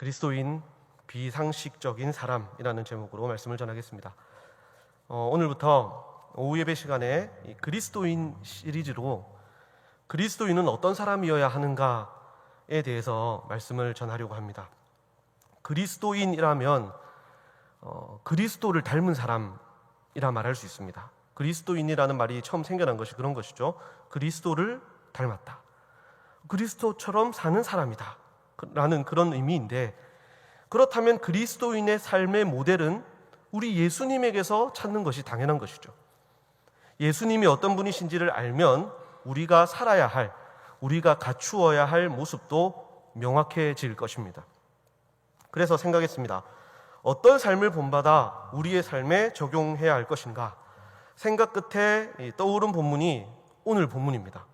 그리스도인 비상식적인 사람이라는 제목으로 말씀을 전하겠습니다. 오늘부터 오후 예배 시간에 이 그리스도인 시리즈로 그리스도인은 어떤 사람이어야 하는가에 대해서 말씀을 전하려고 합니다. 그리스도인이라면 그리스도를 닮은 사람이라 말할 수 있습니다. 그리스도인이라는 말이 처음 생겨난 것이 그런 것이죠. 그리스도를 닮았다. 그리스도처럼 사는 사람이다 라는 그런 의미인데, 그렇다면 그리스도인의 삶의 모델은 우리 예수님에게서 찾는 것이 당연한 것이죠. 예수님이 어떤 분이신지를 알면 우리가 살아야 할, 우리가 갖추어야 할 모습도 명확해질 것입니다. 그래서 생각했습니다. 어떤 삶을 본받아 우리의 삶에 적용해야 할 것인가? 생각 끝에 떠오른 본문이 오늘 본문입니다.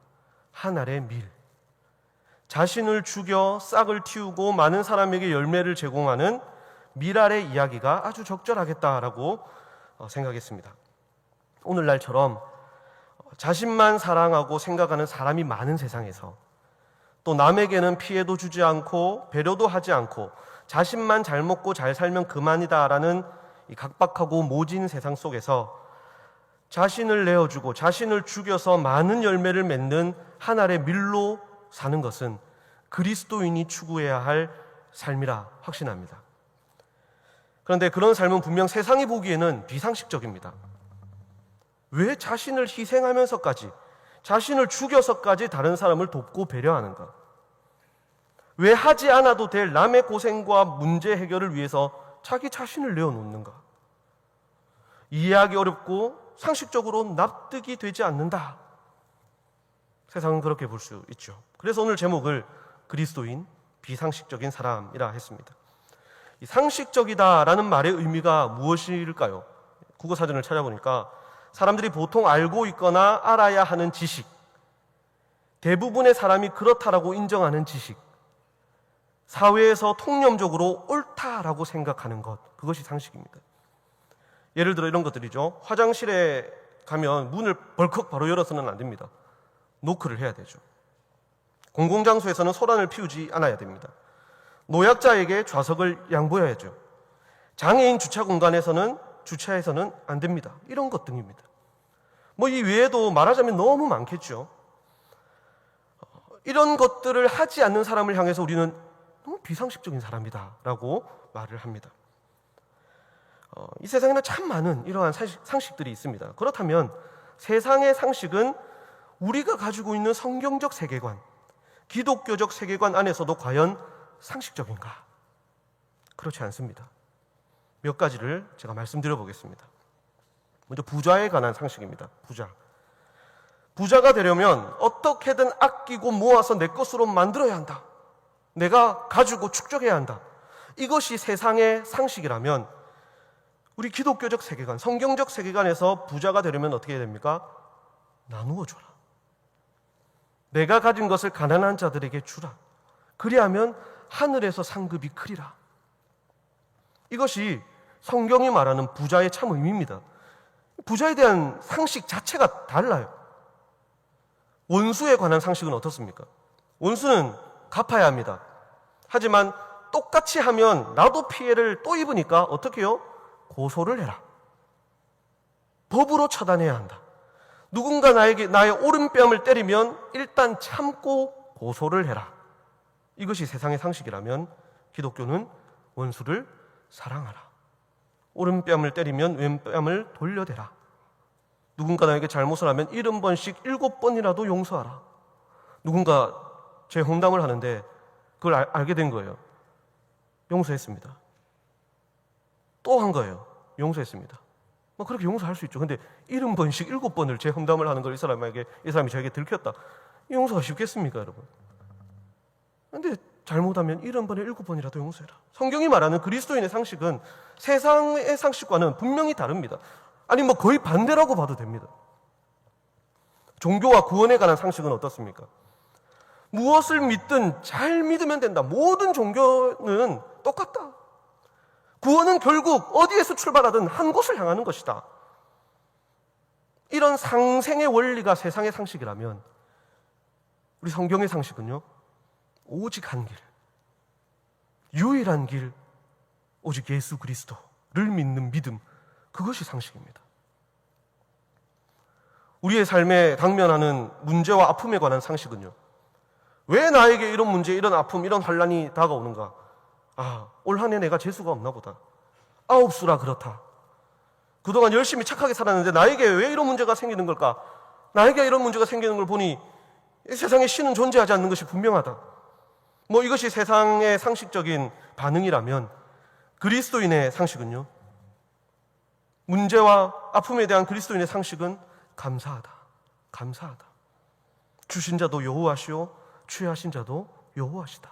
한 알의 밀. 자신을 죽여 싹을 틔우고 많은 사람에게 열매를 제공하는 밀알의 이야기가 아주 적절하겠다라고 생각했습니다. 오늘날처럼 자신만 사랑하고 생각하는 사람이 많은 세상에서, 또 남에게는 피해도 주지 않고 배려도 하지 않고 자신만 잘 먹고 잘 살면 그만이다라는 이 각박하고 모진 세상 속에서 자신을 내어주고 자신을 죽여서 많은 열매를 맺는 한 알의 밀로 사는 것은 그리스도인이 추구해야 할 삶이라 확신합니다. 그런데 그런 삶은 분명 세상이 보기에는 비상식적입니다. 왜 자신을 희생하면서까지, 자신을 죽여서까지 다른 사람을 돕고 배려하는가? 왜 하지 않아도 될 남의 고생과 문제 해결을 위해서 자기 자신을 내어놓는가? 이해하기 어렵고 상식적으로 납득이 되지 않는다. 세상은 그렇게 볼 수 있죠. 그래서 오늘 제목을 그리스도인 비상식적인 사람이라 했습니다. 이 상식적이다라는 말의 의미가 무엇일까요? 국어사전을 찾아보니까 사람들이 보통 알고 있거나 알아야 하는 지식, 대부분의 사람이 그렇다라고 인정하는 지식, 사회에서 통념적으로 옳다라고 생각하는 것, 그것이 상식입니다. 예를 들어 이런 것들이죠. 화장실에 가면 문을 벌컥 바로 열어서는 안 됩니다. 노크를 해야 되죠. 공공장소에서는 소란을 피우지 않아야 됩니다. 노약자에게 좌석을 양보해야죠. 장애인 주차 공간에서는 주차해서는 안 됩니다. 이런 것 등입니다. 이 외에도 말하자면 너무 많겠죠. 이런 것들을 하지 않는 사람을 향해서 우리는 너무 비상식적인 사람이다 라고 말을 합니다. 이 세상에는 참 많은 이러한 상식들이 있습니다. 그렇다면 세상의 상식은 우리가 가지고 있는 성경적 세계관, 기독교적 세계관 안에서도 과연 상식적인가? 그렇지 않습니다. 몇 가지를 제가 말씀드려 보겠습니다. 먼저 부자에 관한 상식입니다. 부자가 되려면 어떻게든 아끼고 모아서 내 것으로 만들어야 한다. 내가 가지고 축적해야 한다. 이것이 세상의 상식이라면 우리 기독교적 세계관, 성경적 세계관에서 부자가 되려면 어떻게 해야 됩니까? 나누어 줘라. 내가 가진 것을 가난한 자들에게 주라. 그리하면 하늘에서 상급이 크리라. 이것이 성경이 말하는 부자의 참 의미입니다. 부자에 대한 상식 자체가 달라요. 원수에 관한 상식은 어떻습니까? 원수는 갚아야 합니다. 하지만 똑같이 하면 나도 피해를 또 입으니까 어떻게 해요? 고소를 해라. 법으로 처단해야 한다. 누군가 나의 오른뺨을 때리면 일단 참고 고소를 해라. 이것이 세상의 상식이라면 기독교는 원수를 사랑하라. 오른뺨을 때리면 왼뺨을 돌려대라. 누군가 나에게 잘못을 하면 70번씩 7번이라도 용서하라. 누군가 제 험담을 하는데 그걸 알게 된 거예요. 용서했습니다. 또 한 거예요. 용서했습니다. 그렇게 용서할 수 있죠. 근데 70번씩 7번을 제 험담을 하는 걸 이 사람이 저에게 들켰다. 용서가 쉽겠습니까, 여러분? 근데 잘못하면 70번에 7번이라도 용서해라. 성경이 말하는 그리스도인의 상식은 세상의 상식과는 분명히 다릅니다. 아니 거의 반대라고 봐도 됩니다. 종교와 구원에 관한 상식은 어떻습니까? 무엇을 믿든 잘 믿으면 된다. 모든 종교는 똑같다. 구원은 결국 어디에서 출발하든 한 곳을 향하는 것이다. 이런 상생의 원리가 세상의 상식이라면 우리 성경의 상식은요, 오직 한 길, 유일한 길, 오직 예수 그리스도를 믿는 믿음, 그것이 상식입니다. 우리의 삶에 당면하는 문제와 아픔에 관한 상식은요, 왜 나에게 이런 문제, 이런 아픔, 이런 환난이 다가오는가? 올 한 해 내가 재수가 없나 보다. 아홉수라 그렇다. 그동안 열심히 착하게 살았는데 나에게 왜 이런 문제가 생기는 걸까? 나에게 이런 문제가 생기는 걸 보니 세상에 신은 존재하지 않는 것이 분명하다. 이것이 세상의 상식적인 반응이라면 그리스도인의 상식은요, 문제와 아픔에 대한 그리스도인의 상식은 감사하다. 감사하다. 주신 자도 여호와시오, 취하신 자도 여호와시다.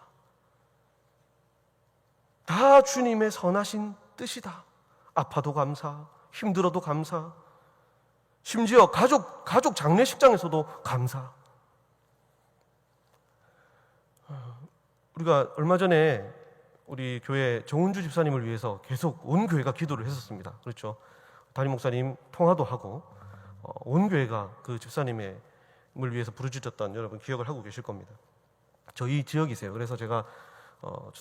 다 주님의 선하신 뜻이다. 아파도 감사, 힘들어도 감사, 심지어 가족 장례식장에서도 감사. 우리가 얼마 전에 우리 교회 정은주 집사님을 위해서 계속 온 교회가 기도를 했었습니다. 그렇죠? 담임 목사님 통화도 하고 온 교회가 그 집사님을 위해서 부르짖었던 여러분 기억을 하고 계실 겁니다. 저희 지역이세요. 그래서 제가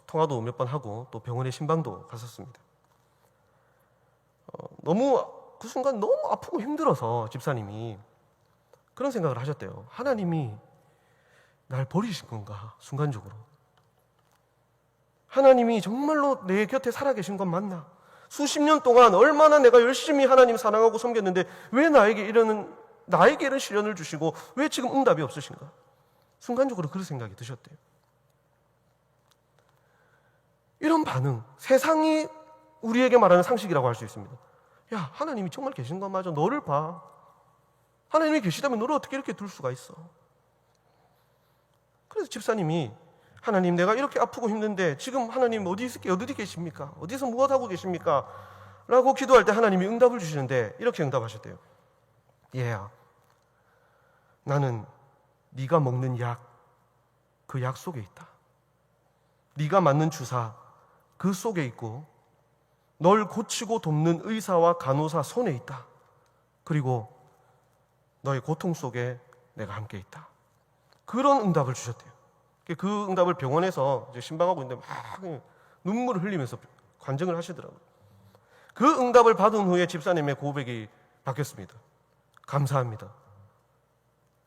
통화도 몇 번 하고 또 병원에 신방도 갔었습니다. 그 순간 너무 아프고 힘들어서 집사님이 그런 생각을 하셨대요. 하나님이 날 버리신 건가? 순간적으로 하나님이 정말로 내 곁에 살아계신 건 맞나? 수십 년 동안 얼마나 내가 열심히 하나님 사랑하고 섬겼는데 왜 나에게 이런 시련을 주시고 왜 지금 응답이 없으신가? 순간적으로 그런 생각이 드셨대요. 이런 반응, 세상이 우리에게 말하는 상식이라고 할 수 있습니다. 야, 하나님이 정말 계신 거 맞아. 너를 봐. 하나님이 계시다면 너를 어떻게 이렇게 둘 수가 있어? 그래서 집사님이 하나님, 내가 이렇게 아프고 힘든데 지금 하나님 어디 계십니까? 어디서 무엇하고 계십니까? 라고 기도할 때 하나님이 응답을 주시는데 이렇게 응답하셨대요. 얘야, 나는 네가 먹는 약, 그 약 속에 있다. 네가 맞는 주사, 그 속에 있고 널 고치고 돕는 의사와 간호사 손에 있다. 그리고 너의 고통 속에 내가 함께 있다. 그런 응답을 주셨대요. 그 응답을 병원에서 이제 신방하고 있는데 막 눈물을 흘리면서 관증을 하시더라고요. 그 응답을 받은 후에 집사님의 고백이 바뀌었습니다. 감사합니다.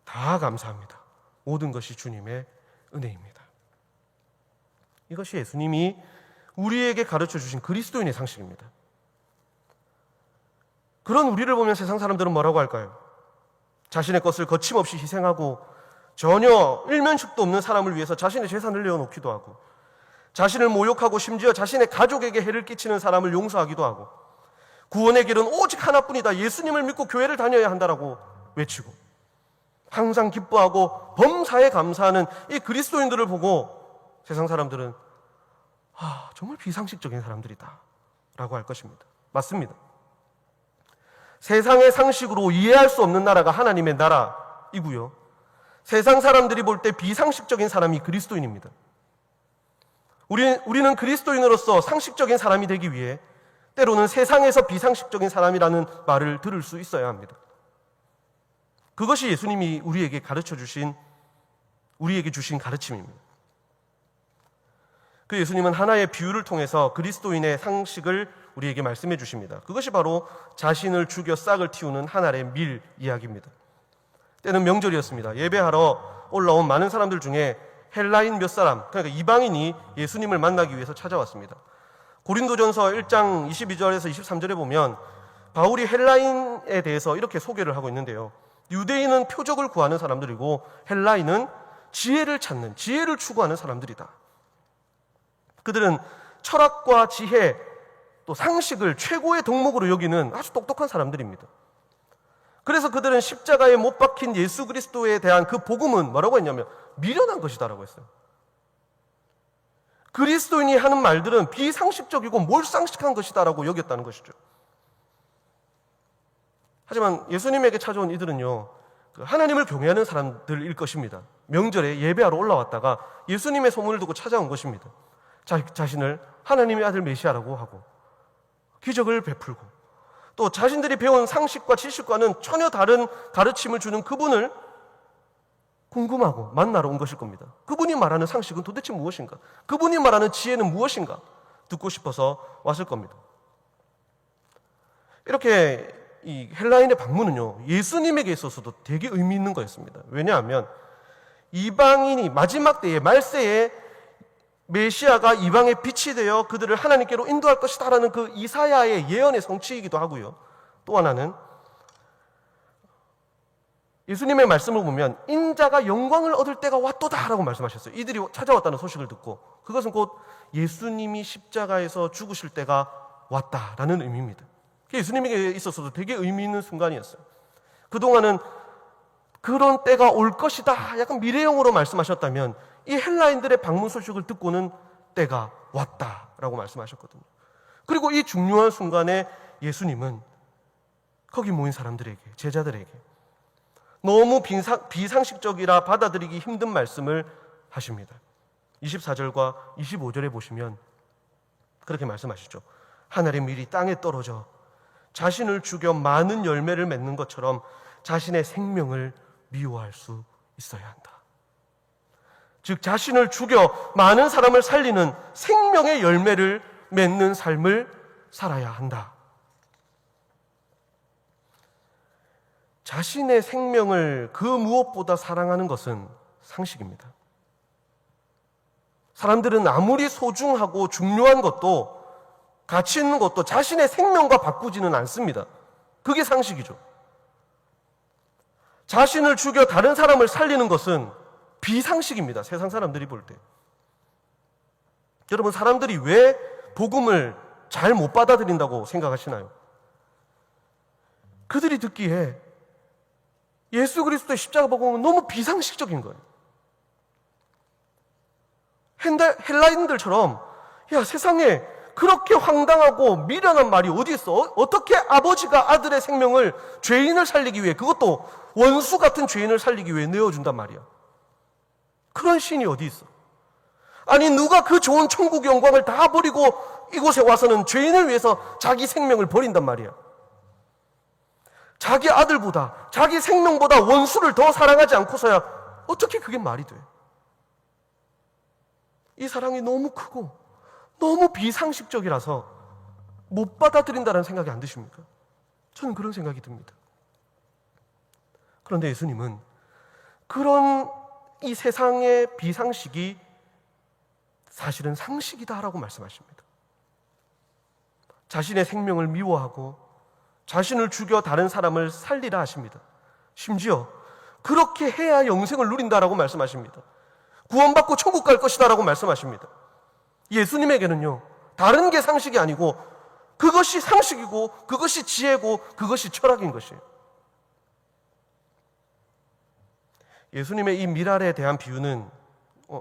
다 감사합니다. 모든 것이 주님의 은혜입니다. 이것이 예수님이 우리에게 가르쳐 주신 그리스도인의 상식입니다. 그런 우리를 보면 세상 사람들은 뭐라고 할까요? 자신의 것을 거침없이 희생하고 전혀 일면식도 없는 사람을 위해서 자신의 재산을 내어놓기도 하고, 자신을 모욕하고 심지어 자신의 가족에게 해를 끼치는 사람을 용서하기도 하고, 구원의 길은 오직 하나뿐이다, 예수님을 믿고 교회를 다녀야 한다라고 외치고, 항상 기뻐하고 범사에 감사하는 이 그리스도인들을 보고 세상 사람들은 정말 비상식적인 사람들이다 라고 할 것입니다. 맞습니다. 세상의 상식으로 이해할 수 없는 나라가 하나님의 나라이고요, 세상 사람들이 볼 때 비상식적인 사람이 그리스도인입니다. 우리는 그리스도인으로서 상식적인 사람이 되기 위해 때로는 세상에서 비상식적인 사람이라는 말을 들을 수 있어야 합니다. 그것이 예수님이 우리에게 주신 가르침입니다. 그 예수님은 하나의 비유를 통해서 그리스도인의 상식을 우리에게 말씀해 주십니다. 그것이 바로 자신을 죽여 싹을 틔우는 한 알의 밀 이야기입니다. 때는 명절이었습니다. 예배하러 올라온 많은 사람들 중에 헬라인 몇 사람, 그러니까 이방인이 예수님을 만나기 위해서 찾아왔습니다. 고린도전서 1장 22절에서 23절에 보면 바울이 헬라인에 대해서 이렇게 소개를 하고 있는데요. 유대인은 표적을 구하는 사람들이고 헬라인은 지혜를 추구하는 사람들이다. 그들은 철학과 지혜, 또 상식을 최고의 덕목으로 여기는 아주 똑똑한 사람들입니다. 그래서 그들은 십자가에 못 박힌 예수 그리스도에 대한 그 복음은 뭐라고 했냐면 미련한 것이다라고 했어요. 그리스도인이 하는 말들은 비상식적이고 몰상식한 것이다라고 여겼다는 것이죠. 하지만 예수님에게 찾아온 이들은요, 하나님을 경외하는 사람들일 것입니다. 명절에 예배하러 올라왔다가 예수님의 소문을 듣고 찾아온 것입니다. 자신을 하나님의 아들 메시아라고 하고 기적을 베풀고, 또 자신들이 배운 상식과 지식과는 전혀 다른 가르침을 주는 그분을 궁금하고 만나러 온 것일 겁니다. 그분이 말하는 상식은 도대체 무엇인가? 그분이 말하는 지혜는 무엇인가? 듣고 싶어서 왔을 겁니다. 이렇게 이 헬라인의 방문은요, 예수님에게 있어서도 되게 의미 있는 거였습니다. 왜냐하면 이방인이 마지막 때에 말세에 메시아가 이방의 빛이 되어 그들을 하나님께로 인도할 것이다 라는 그 이사야의 예언의 성취이기도 하고요. 또 하나는 예수님의 말씀을 보면 인자가 영광을 얻을 때가 왔도다 라고 말씀하셨어요. 이들이 찾아왔다는 소식을 듣고, 그것은 곧 예수님이 십자가에서 죽으실 때가 왔다라는 의미입니다. 예수님에게 있어서도 되게 의미 있는 순간이었어요. 그동안은 그런 때가 올 것이다 약간 미래형으로 말씀하셨다면, 이 헬라인들의 방문 소식을 듣고는 때가 왔다라고 말씀하셨거든요. 그리고 이 중요한 순간에 예수님은 거기 모인 사람들에게, 제자들에게 너무 비상식적이라 받아들이기 힘든 말씀을 하십니다. 24절과 25절에 보시면 그렇게 말씀하시죠. 하늘의 밀이 땅에 떨어져 자신을 죽여 많은 열매를 맺는 것처럼 자신의 생명을 미워할 수 있어야 한다. 즉 자신을 죽여 많은 사람을 살리는 생명의 열매를 맺는 삶을 살아야 한다. 자신의 생명을 그 무엇보다 사랑하는 것은 상식입니다. 사람들은 아무리 소중하고 중요한 것도, 가치 있는 것도 자신의 생명과 바꾸지는 않습니다. 그게 상식이죠. 자신을 죽여 다른 사람을 살리는 것은 비상식입니다. 세상 사람들이 볼 때. 여러분, 사람들이 왜 복음을 잘 못 받아들인다고 생각하시나요? 그들이 듣기에 예수 그리스도의 십자가 복음은 너무 비상식적인 거예요. 헬라인들처럼 야, 세상에 그렇게 황당하고 미련한 말이 어디 있어? 어떻게 아버지가 아들의 생명을, 죄인을 살리기 위해, 그것도 원수 같은 죄인을 살리기 위해 내어준단 말이야. 그런 신이 어디 있어? 아니, 누가 그 좋은 천국 영광을 다 버리고 이곳에 와서는 죄인을 위해서 자기 생명을 버린단 말이야. 자기 아들보다, 자기 생명보다 원수를 더 사랑하지 않고서야 어떻게 그게 말이 돼? 이 사랑이 너무 크고 너무 비상식적이라서 못 받아들인다는 생각이 안 드십니까? 저는 그런 생각이 듭니다. 그런데 예수님은 그런 이 세상의 비상식이 사실은 상식이다라고 말씀하십니다. 자신의 생명을 미워하고 자신을 죽여 다른 사람을 살리라 하십니다. 심지어 그렇게 해야 영생을 누린다라고 말씀하십니다. 구원받고 천국 갈 것이다라고 말씀하십니다. 예수님에게는요, 다른 게 상식이 아니고 그것이 상식이고 그것이 지혜고 그것이 철학인 것이에요. 예수님의 이 미랄에 대한 비유는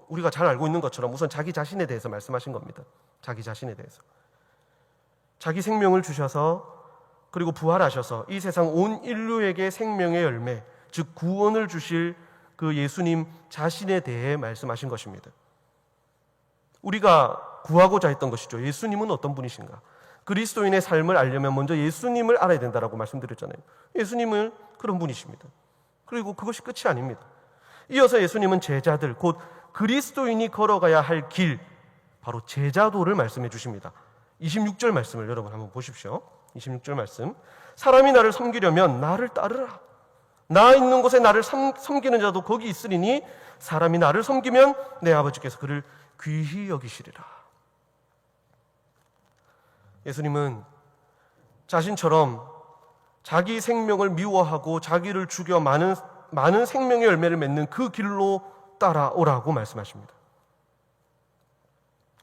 우리가 잘 알고 있는 것처럼 우선 자기 자신에 대해서 말씀하신 겁니다. 자기 자신에 대해서. 자기 생명을 주셔서, 그리고 부활하셔서 이 세상 온 인류에게 생명의 열매, 즉 구원을 주실 그 예수님 자신에 대해 말씀하신 것입니다. 우리가 구하고자 했던 것이죠. 예수님은 어떤 분이신가? 그리스도인의 삶을 알려면 먼저 예수님을 알아야 된다라고 말씀드렸잖아요. 예수님은 그런 분이십니다. 그리고 그것이 끝이 아닙니다. 이어서 예수님은 제자들, 곧 그리스도인이 걸어가야 할 길, 바로 제자도를 말씀해 주십니다. 26절 말씀을 여러분 한번 보십시오. 26절 말씀. 사람이 나를 섬기려면 나를 따르라. 나 있는 곳에 나를 섬기는 자도 거기 있으리니 사람이 나를 섬기면 내 아버지께서 그를 귀히 여기시리라. 예수님은 자신처럼 자기 생명을 미워하고 자기를 죽여 많은 생명의 열매를 맺는 그 길로 따라오라고 말씀하십니다.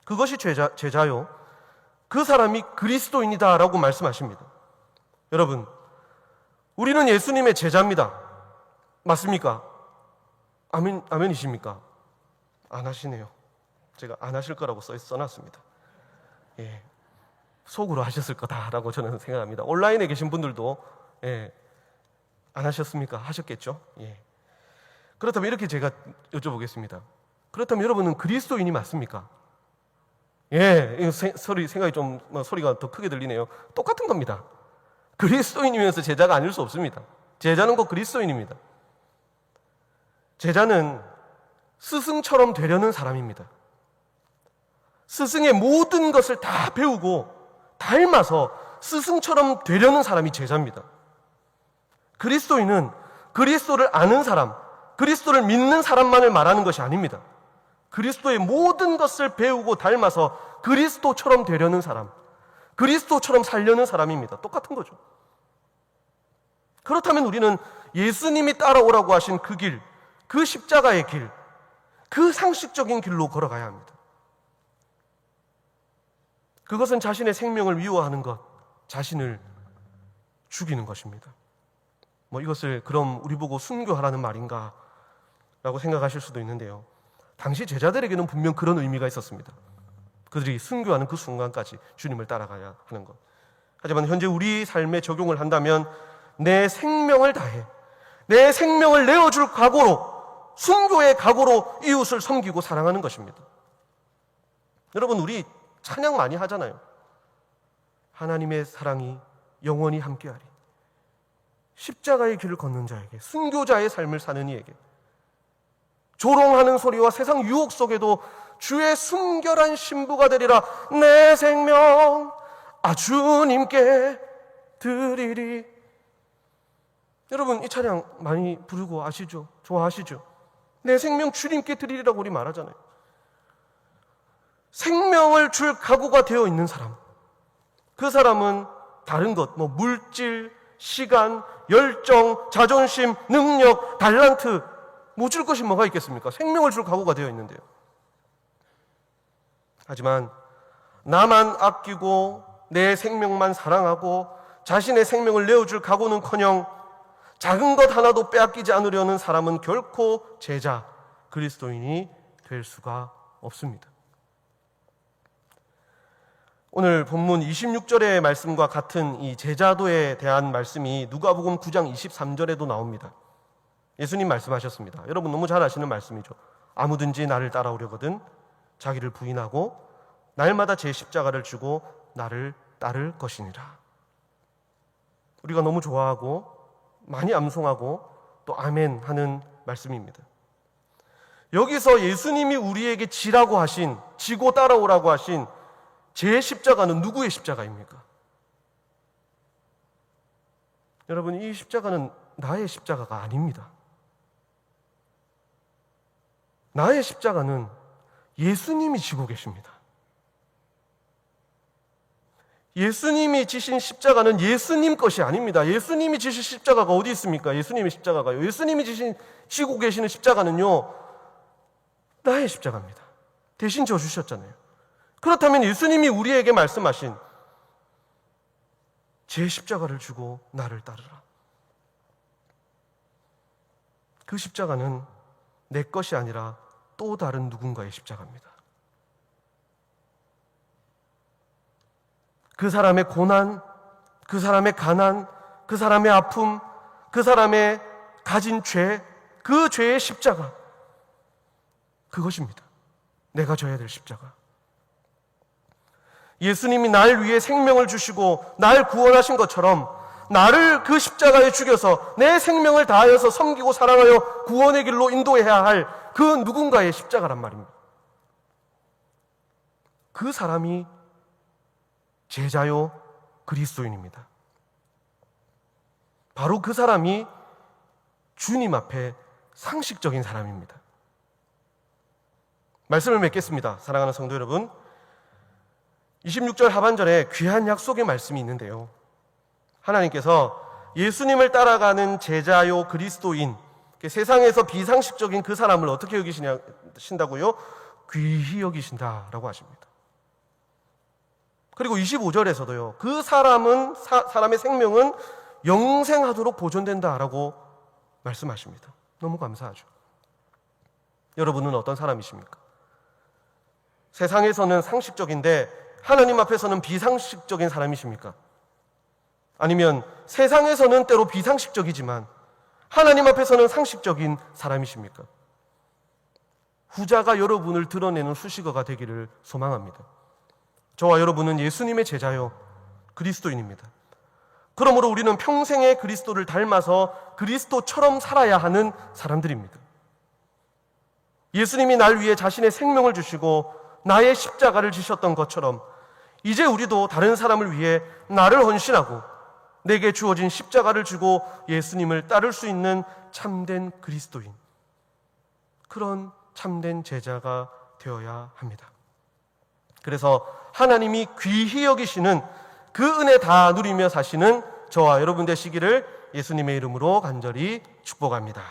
그것이 제자요, 그 사람이 그리스도인이다라고 말씀하십니다. 여러분, 우리는 예수님의 제자입니다. 맞습니까? 아멘이십니까? 안 하시네요. 제가 안 하실 거라고 써놨습니다. 예, 속으로 하셨을 거다라고 저는 생각합니다. 온라인에 계신 분들도 안 하셨습니까? 하셨겠죠? 예. 그렇다면 이렇게 제가 여쭤보겠습니다. 그렇다면 여러분은 그리스도인이 맞습니까? 예, 생각이 좀 소리가 더 크게 들리네요. 똑같은 겁니다. 그리스도인이면서 제자가 아닐 수 없습니다. 제자는 곧 그리스도인입니다. 제자는 스승처럼 되려는 사람입니다. 스승의 모든 것을 다 배우고 닮아서 스승처럼 되려는 사람이 제자입니다. 그리스도인은 그리스도를 아는 사람, 그리스도를 믿는 사람만을 말하는 것이 아닙니다. 그리스도의 모든 것을 배우고 닮아서 그리스도처럼 되려는 사람, 그리스도처럼 살려는 사람입니다. 똑같은 거죠. 그렇다면 우리는 예수님이 따라오라고 하신 그 길, 그 십자가의 길, 그 상식적인 길로 걸어가야 합니다. 그것은 자신의 생명을 미워하는 것, 자신을 죽이는 것입니다. 이것을 그럼 우리 보고 순교하라는 말인가? 라고 생각하실 수도 있는데요. 당시 제자들에게는 분명 그런 의미가 있었습니다. 그들이 순교하는 그 순간까지 주님을 따라가야 하는 것. 하지만 현재 우리 삶에 적용을 한다면 내 생명을 다해, 내 생명을 내어줄 각오로, 순교의 각오로 이웃을 섬기고 사랑하는 것입니다. 여러분, 우리 찬양 많이 하잖아요. 하나님의 사랑이 영원히 함께하리. 십자가의 길을 걷는 자에게, 순교자의 삶을 사는 이에게, 조롱하는 소리와 세상 유혹 속에도 주의 순결한 신부가 되리라. 내 생명 주님께 드리리. 여러분, 이 찬양 많이 부르고 아시죠? 좋아하시죠? 내 생명 주님께 드리리라고 우리 말하잖아요. 생명을 줄 각오가 되어 있는 사람, 그 사람은 다른 것, 물질, 시간, 열정, 자존심, 능력, 달란트, 줄 것이 뭐가 있겠습니까? 생명을 줄 각오가 되어 있는데요. 하지만 나만 아끼고 내 생명만 사랑하고 자신의 생명을 내어줄 각오는커녕 작은 것 하나도 빼앗기지 않으려는 사람은 결코 제자, 그리스도인이 될 수가 없습니다. 오늘 본문 26절의 말씀과 같은 이 제자도에 대한 말씀이 누가복음 9장 23절에도 나옵니다. 예수님 말씀하셨습니다. 여러분 너무 잘 아시는 말씀이죠. 아무든지 나를 따라오려거든 자기를 부인하고 날마다 제 십자가를 지고 나를 따를 것이니라. 우리가 너무 좋아하고 많이 암송하고 또 아멘 하는 말씀입니다. 여기서 예수님이 우리에게 지라고 하신, 지고 따라오라고 하신 제 십자가는 누구의 십자가입니까? 여러분, 이 십자가는 나의 십자가가 아닙니다. 나의 십자가는 예수님이 지고 계십니다. 예수님이 지신 십자가는 예수님 것이 아닙니다. 예수님이 지신 십자가가 어디 있습니까? 예수님의 십자가가요. 예수님이 지고 계시는 십자가는요, 나의 십자가입니다. 대신 져주셨잖아요. 그렇다면 예수님이 우리에게 말씀하신 제 십자가를 주고 나를 따르라. 그 십자가는 내 것이 아니라 또 다른 누군가의 십자가입니다. 그 사람의 고난, 그 사람의 가난, 그 사람의 아픔, 그 사람의 가진 죄, 그 죄의 십자가, 그것입니다. 내가 져야 될 십자가. 예수님이 날 위해 생명을 주시고 날 구원하신 것처럼 나를 그 십자가에 죽여서 내 생명을 다하여서 섬기고 사랑하여 구원의 길로 인도해야 할 그 누군가의 십자가란 말입니다. 그 사람이 제자요 그리스도인입니다. 바로 그 사람이 주님 앞에 상식적인 사람입니다. 말씀을 맺겠습니다. 사랑하는 성도 여러분, 26절 하반절에 귀한 약속의 말씀이 있는데요, 하나님께서 예수님을 따라가는 제자요 그리스도인, 세상에서 비상식적인 그 사람을 어떻게 여기신다고요? 귀히 여기신다라고 하십니다. 그리고 25절에서도요, 그 사람의 생명은 영생하도록 보존된다라고 말씀하십니다. 너무 감사하죠. 여러분은 어떤 사람이십니까? 세상에서는 상식적인데 하나님 앞에서는 비상식적인 사람이십니까? 아니면 세상에서는 때로 비상식적이지만 하나님 앞에서는 상식적인 사람이십니까? 후자가 여러분을 드러내는 수식어가 되기를 소망합니다. 저와 여러분은 예수님의 제자요 그리스도인입니다. 그러므로 우리는 평생에 그리스도를 닮아서 그리스도처럼 살아야 하는 사람들입니다. 예수님이 날 위해 자신의 생명을 주시고 나의 십자가를 지셨던 것처럼 이제 우리도 다른 사람을 위해 나를 헌신하고 내게 주어진 십자가를 주고 예수님을 따를 수 있는 참된 그리스도인, 그런 참된 제자가 되어야 합니다. 그래서 하나님이 귀히 여기시는 그 은혜 다 누리며 사시는 저와 여러분 되시기를 예수님의 이름으로 간절히 축복합니다.